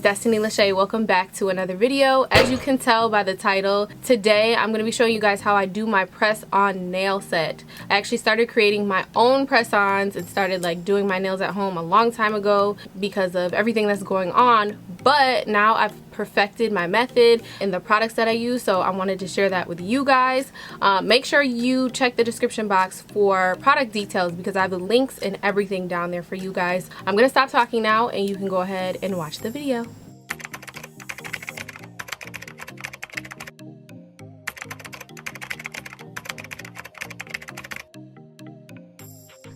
Destiny Lachey. Welcome back to another video. As you can tell by the title, today I'm going to be showing you guys how I do my press-on nail set. I actually started creating my own press-ons and started like doing my nails at home a long time ago because of everything that's going on, but now I've perfected my method and the products that I use, so I wanted to share that with you guys. Make sure you check the description box for product details because I have the links and everything down there for you guys. I'm gonna stop talking now and you can go ahead and watch the video.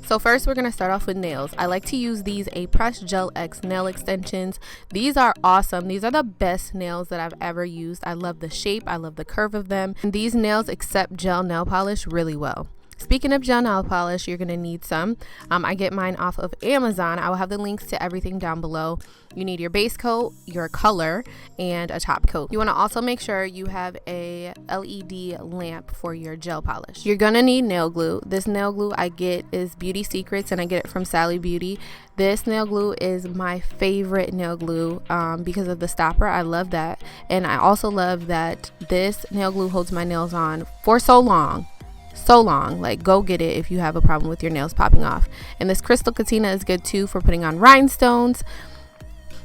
So first we're going to start off with nails. I like to use these Apress Gel X nail extensions. These are awesome. These are the best nails that I've ever used. I love the shape. I love the curve of them. And these nails accept gel nail polish really well. Speaking of gel nail polish, you're going to need some. I get mine off of Amazon. I will have the links to everything down below. You need your base coat, your color, and a top coat. You want to also make sure you have a LED lamp for your gel polish. You're going to need nail glue. This nail glue I get is Beauty Secrets and I get it from Sally Beauty. This nail glue is my favorite nail glue because of the stopper. I love that. And I also love that this nail glue holds my nails on for so long. Like, go get it if you have a problem with your nails popping off. And this Crystal Katina is good too for putting on rhinestones.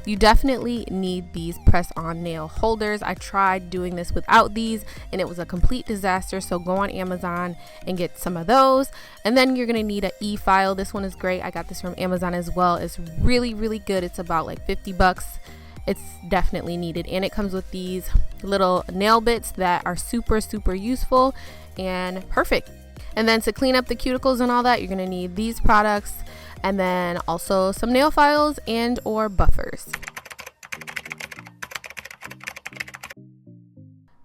You definitely need these press-on nail holders. I tried doing this without these and it was a complete disaster, so go on Amazon and get some of those. And then you're gonna need an e-file. This one is great. I got this from Amazon as well. It's really good. It's about like 50 bucks. It's definitely needed, and it comes with these little nail bits that are super useful and perfect. And then to clean up the cuticles and all that, you're gonna need these products, and then also some nail files and or buffers.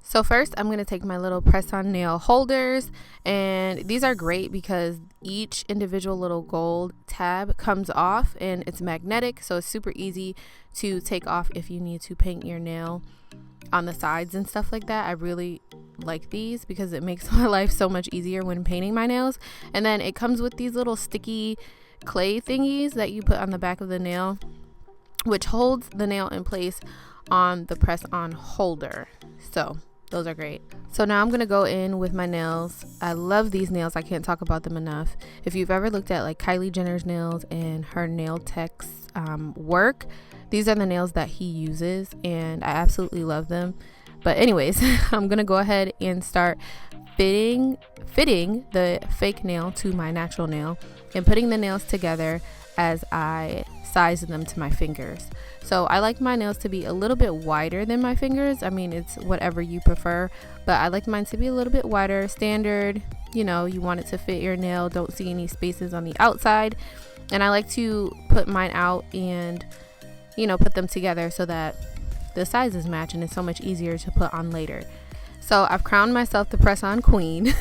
So first I'm going to take my little press-on nail holders, and these are great because each individual little gold tab comes off and it's magnetic, so it's super easy to take off if you need to paint your nail on the sides and stuff like that. I really like these because it makes my life so much easier when painting my nails. And then it comes with these little sticky clay thingies that you put on the back of the nail, which holds the nail in place on the press-on holder. So those are great. So now I'm gonna go in with my nails. I love these nails. I can't talk about them enough. If you've ever looked at like Kylie Jenner's nails and her nail tech's work, these are the nails that he uses and I absolutely love them. But anyways, I'm gonna go ahead and start fitting the fake nail to my natural nail and putting the nails together as I size them to my fingers. So I like my nails to be a little bit wider than my fingers. I mean, it's whatever you prefer, but I like mine to be a little bit wider, standard. You know, you want it to fit your nail, don't see any spaces on the outside. And I like to put mine out and, you know, put them together so that the sizes match and it's so much easier to put on later. So I've crowned myself the press-on queen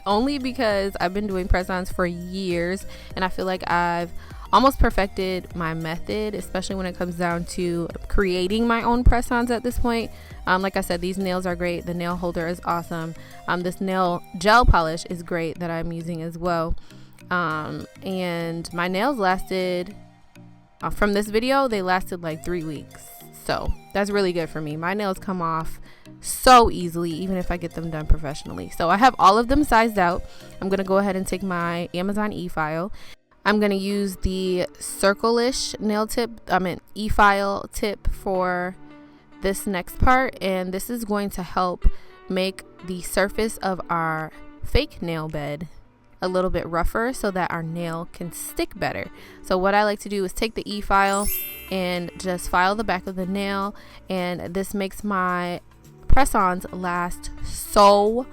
only because I've been doing press-ons for years and I feel like I've almost perfected my method, especially when it comes down to creating my own press-ons at this point. Like I said, these nails are great. The nail holder is awesome. This nail gel polish is great that I'm using as well. And my nails lasted, from this video, they lasted like 3 weeks. So that's really good for me. My nails come off so easily, even if I get them done professionally. So I have all of them sized out. I'm going to go ahead and take my Amazon e-file. I'm going to use the circle-ish nail tip, e-file tip for this next part, and this is going to help make the surface of our fake nail bed a little bit rougher so that our nail can stick better. So what I like to do is take the e-file and just file the back of the nail, and this makes my press-ons last so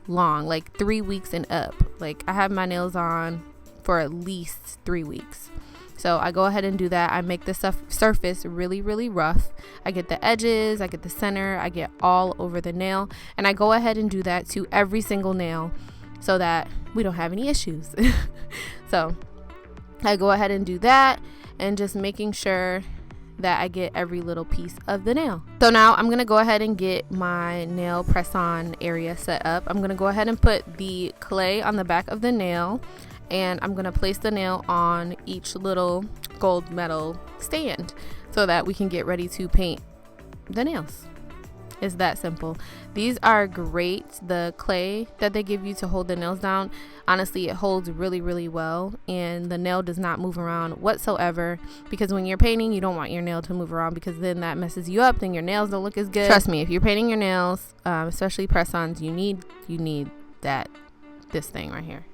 long, like 3 weeks and up. Like, I have my nails on for at least 3 weeks. So I go ahead and do that. I make the surface really rough. I get the edges, I get the center, I get all over the nail, and I go ahead and do that to every single nail so that we don't have any issues. So I go ahead and do that, and just making sure that I get every little piece of the nail. So now I'm gonna go ahead and get my nail press-on area set up. I'm gonna go ahead and put the clay on the back of the nail, and I'm gonna place the nail on each little gold metal stand so that we can get ready to paint the nails. It's that simple. These are great. The clay that they give you to hold the nails down, honestly, it holds really, really well, and the nail does not move around whatsoever, because when you're painting, you don't want your nail to move around, because then that messes you up, then your nails don't look as good. Trust me, if you're painting your nails, especially press-ons, you need this thing right here.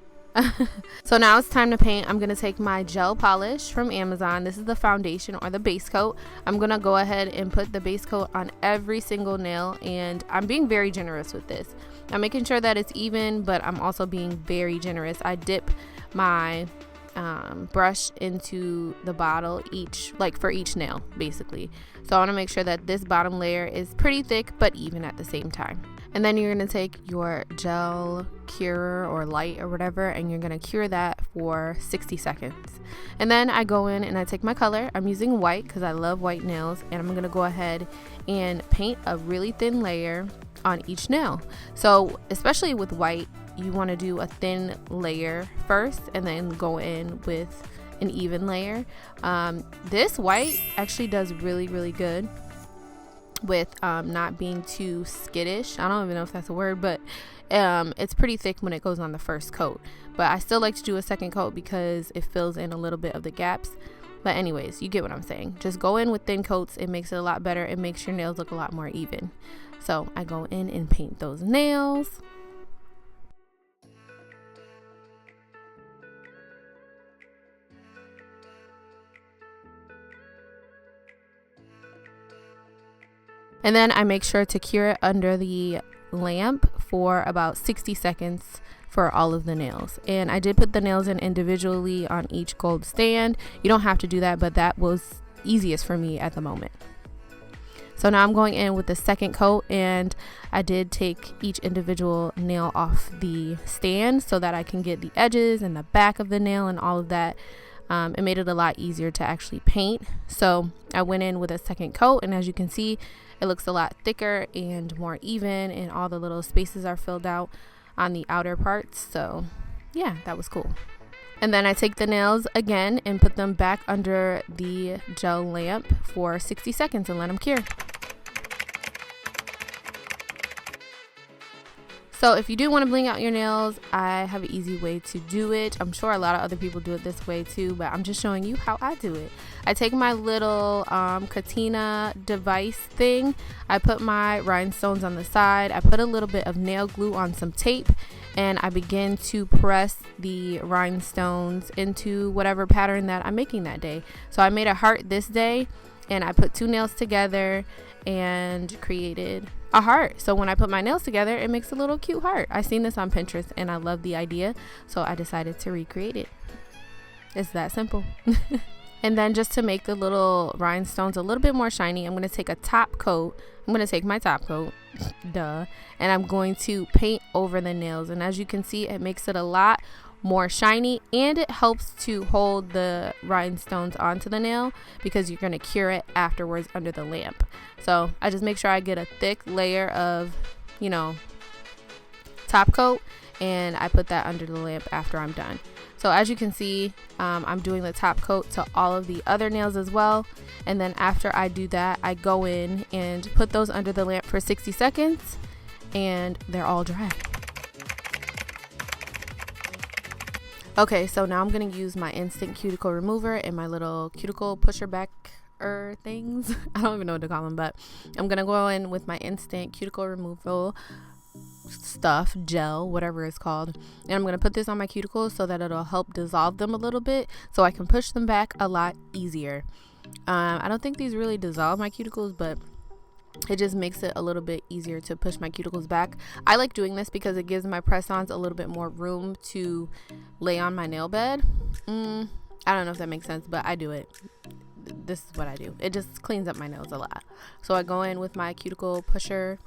So now it's time to paint. I'm gonna take my gel polish from Amazon. This is the foundation or the base coat. I'm gonna go ahead and put the base coat on every single nail, and I'm being very generous with this. I'm making sure that it's even, but I'm also being very generous. I dip my brush into the bottle for each nail, basically. So I want to make sure that this bottom layer is pretty thick but even at the same time. And then you're going to take your gel curer or light or whatever, and you're going to cure that for 60 seconds. And then I go in and I take my color. I'm using white because I love white nails, and I'm going to go ahead and paint a really thin layer on each nail. So especially with white, you want to do a thin layer first and then go in with an even layer. This white actually does really, really good with not being too skittish. I don't even know if that's a word, but it's pretty thick when it goes on the first coat. But I still like to do a second coat because it fills in a little bit of the gaps. But anyways, you get what I'm saying. Just go in with thin coats. It makes it a lot better. It makes your nails look a lot more even. So I go in and paint those nails. And then I make sure to cure it under the lamp for about 60 seconds for all of the nails. And I did put the nails in individually on each gold stand. You don't have to do that, but that was easiest for me at the moment. So now I'm going in with the second coat, and I did take each individual nail off the stand so that I can get the edges and the back of the nail and all of that. It made it a lot easier to actually paint. So I went in with a second coat, and as you can see, it looks a lot thicker and more even, and all the little spaces are filled out on the outer parts. So yeah, that was cool. And then I take the nails again and put them back under the gel lamp for 60 seconds and let them cure. So if you do want to bling out your nails, I have an easy way to do it. I'm sure a lot of other people do it this way too, but I'm just showing you how I do it. I take my little Katina device thing. I put my rhinestones on the side. I put a little bit of nail glue on some tape, and I begin to press the rhinestones into whatever pattern that I'm making that day. So I made a heart this day, and I put two nails together and created a heart. So when I put my nails together, it makes a little cute heart. I seen this on Pinterest and I love the idea, so I decided to recreate it. It's that simple. And then just to make the little rhinestones a little bit more shiny, I'm going to take a top coat. I'm going to take my top coat, duh, and I'm going to paint over the nails. And as you can see, it makes it a lot more shiny, and it helps to hold the rhinestones onto the nail because you're going to cure it afterwards under the lamp. So I just make sure I get a thick layer of, top coat, and I put that under the lamp after I'm done. So as you can see, I'm doing the top coat to all of the other nails as well. And then after I do that, I go in and put those under the lamp for 60 seconds, and they're all dry. Okay, so now I'm going to use my Instant Cuticle Remover and my little cuticle pusher back things. I don't even know what to call them, but I'm going to go in with my Instant Cuticle Removal stuff, gel, whatever it's called. And I'm going to put this on my cuticles so that it'll help dissolve them a little bit so I can push them back a lot easier. I don't think these really dissolve my cuticles, but it just makes it a little bit easier to push my cuticles back. I like doing this because it gives my press-ons a little bit more room to lay on my nail bed. I don't know if that makes sense, but I do it. This is what I do. It just cleans up my nails a lot. So I go in with my cuticle pusher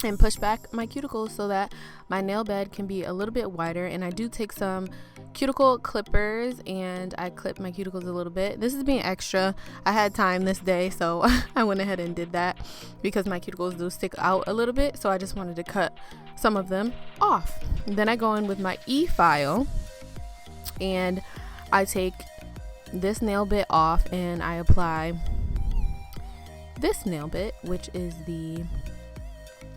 and push back my cuticles so that my nail bed can be a little bit wider. And I do take some cuticle clippers and I clip my cuticles a little bit. This is being extra. I had time this day, so I went ahead and did that because my cuticles do stick out a little bit, so I just wanted to cut some of them off. And then I go in with my e-file and I take this nail bit off and I apply this nail bit, which is the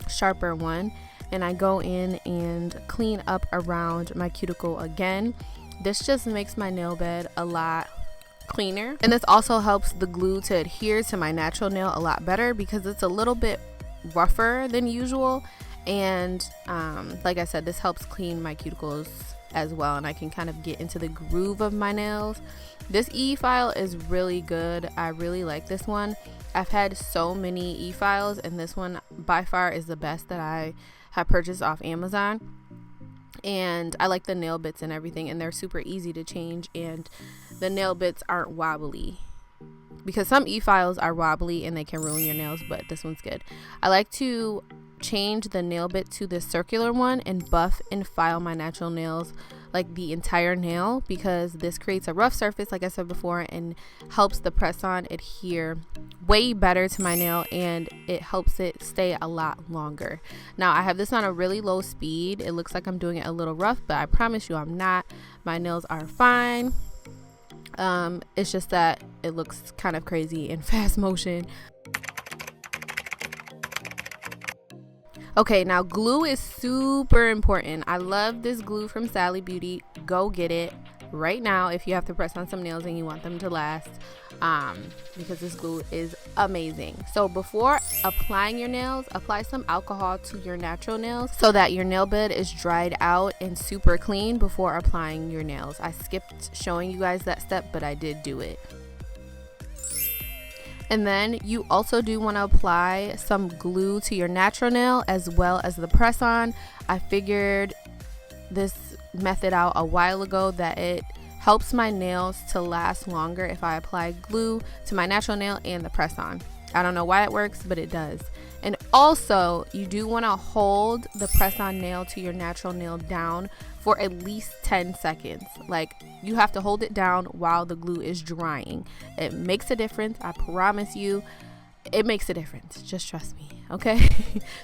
sharper one, and I go in and clean up around my cuticle again. This just makes my nail bed a lot cleaner, and this also helps the glue to adhere to my natural nail a lot better because it's a little bit rougher than usual. And like I said, this helps clean my cuticles as well, and I can kind of get into the groove of my nails. This e-file is really good. I really like this one. I've had so many e-files, and this one by far is the best that I have purchased off Amazon. And I like the nail bits and everything, and they're super easy to change, and the nail bits aren't wobbly, because some e-files are wobbly and they can ruin your nails, but this one's good. I like to change the nail bit to the circular one and buff and file my natural nails, like the entire nail, because this creates a rough surface, like I said before, and helps the press-on adhere way better to my nail, and it helps it stay a lot longer. Now I have this on a really low speed. It looks like I'm doing it a little rough, but I promise you I'm not. My nails are fine. It's just that it looks kind of crazy in fast motion. Okay, now glue is super important. I love this glue from Sally Beauty. Go get it right now if you have to press on some nails and you want them to last, because this glue is amazing. So before applying your nails, apply some alcohol to your natural nails so that your nail bed is dried out and super clean before applying your nails. I skipped showing you guys that step, but I did do it. And then you also do want to apply some glue to your natural nail as well as the press on. I figured this method out a while ago that it helps my nails to last longer if I apply glue to my natural nail and the press on. I don't know why it works, but it does. And also, you do want to hold the press on nail to your natural nail down for at least 10 seconds. Like, you have to hold it down while the glue is drying. It makes a difference. I promise you, it makes a difference. Just trust me, okay?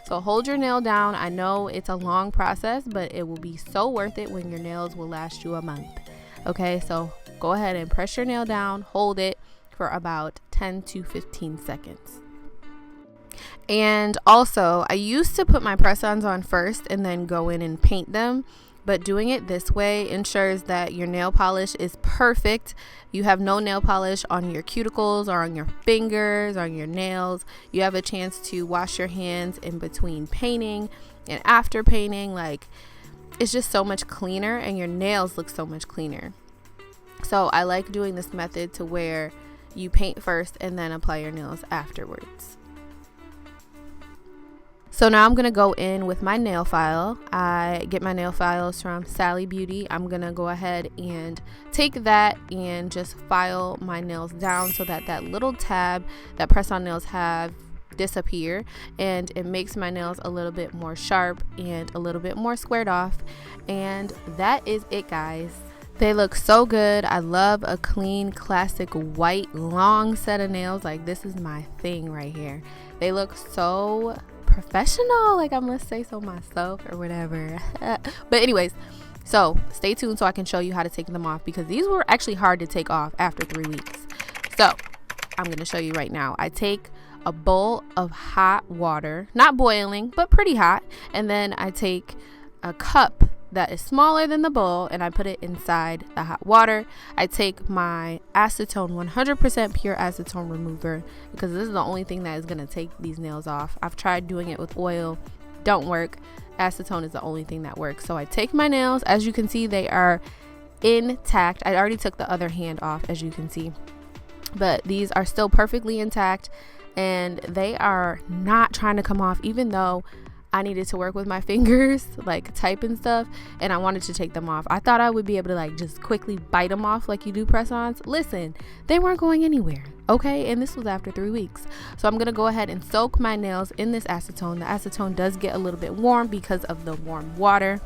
So hold your nail down. I know it's a long process, but it will be so worth it when your nails will last you a month. Okay, so go ahead and press your nail down, hold it for about 10 to 15 seconds. And also, I used to put my press-ons on first and then go in and paint them, but doing it this way ensures that your nail polish is perfect. You have no nail polish on your cuticles or on your fingers or on your nails. You have a chance to wash your hands in between painting and after painting. Like, it's just so much cleaner, and your nails look so much cleaner. So I like doing this method to where you paint first and then apply your nails afterwards. So now I'm going to go in with my nail file. I get my nail files from Sally Beauty. I'm going to go ahead and take that and just file my nails down so that that little tab that press-on nails have disappear, and it makes my nails a little bit more sharp and a little bit more squared off. And that is it, guys. They look so good. I love a clean, classic, white, long set of nails. Like, this is my thing right here. They look so professional. Like, I'm gonna say so myself or whatever. But anyways, so stay tuned so I can show you how to take them off, because these were actually hard to take off after 3 weeks. So I'm gonna show you right now. I take a bowl of hot water, not boiling, but pretty hot. And then I take a cup that is smaller than the bowl and I put it inside the hot water. I take my acetone, 100% pure acetone remover, because this is the only thing that is going to take these nails off. I've tried doing it with oil, don't work. Acetone is the only thing that works. So I take my nails. As you can see, they are intact. I already took the other hand off, as you can see, but these are still perfectly intact, and they are not trying to come off, even though I needed to work with my fingers, like type and stuff, and I wanted to take them off. I thought I would be able to like just quickly bite them off like you do press-ons. Listen, they weren't going anywhere, okay? And this was after 3 weeks. So I'm gonna go ahead and soak my nails in this acetone. The acetone does get a little bit warm because of the warm water.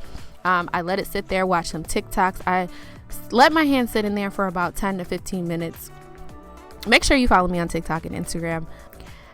I let it sit there, watch some TikToks. I let my hand sit in there for about 10 to 15 minutes. Make sure you follow me on TikTok and Instagram.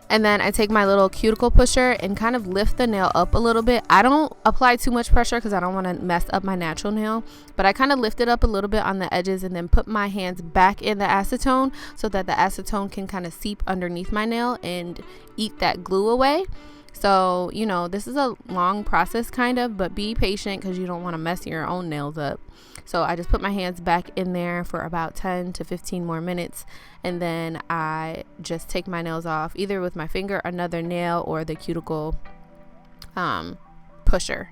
And then I take my little cuticle pusher and kind of lift the nail up a little bit. I don't apply too much pressure because I don't want to mess up my natural nail, but I kind of lift it up a little bit on the edges and then put my hands back in the acetone so that the acetone can kind of seep underneath my nail and eat that glue away. So, you know, this is a long process kind of, but be patient because you don't want to mess your own nails up. So I just put my hands back in there for about 10 to 15 more minutes. And then I just take my nails off either with my finger, another nail, or the cuticle pusher.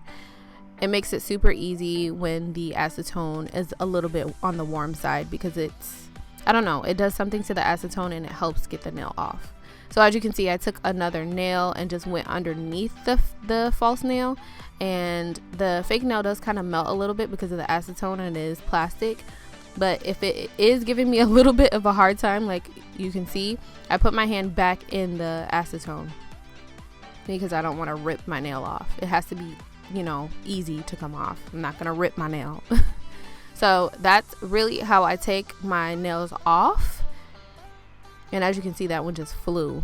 It makes it super easy when the acetone is a little bit on the warm side because it's, I don't know, it does something to the acetone and it helps get the nail off. So as you can see, I took another nail and just went underneath the false nail, and the fake nail does kind of melt a little bit because of the acetone and it is plastic. But if it is giving me a little bit of a hard time, like you can see, I put my hand back in the acetone because I don't want to rip my nail off. It has to be, you know, easy to come off. I'm not going to rip my nail. So that's really how I take my nails off. And as you can see, that one just flew.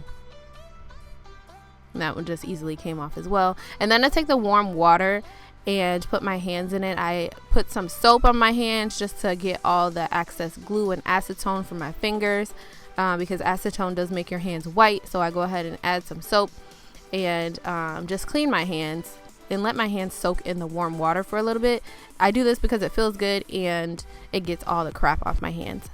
And that one just easily came off as well. And then I take the warm water and put my hands in it. I put some soap on my hands just to get all the excess glue and acetone from my fingers, because acetone does make your hands white. So I go ahead and add some soap and just clean my hands and let my hands soak in the warm water for a little bit. I do this because it feels good and it gets all the crap off my hands.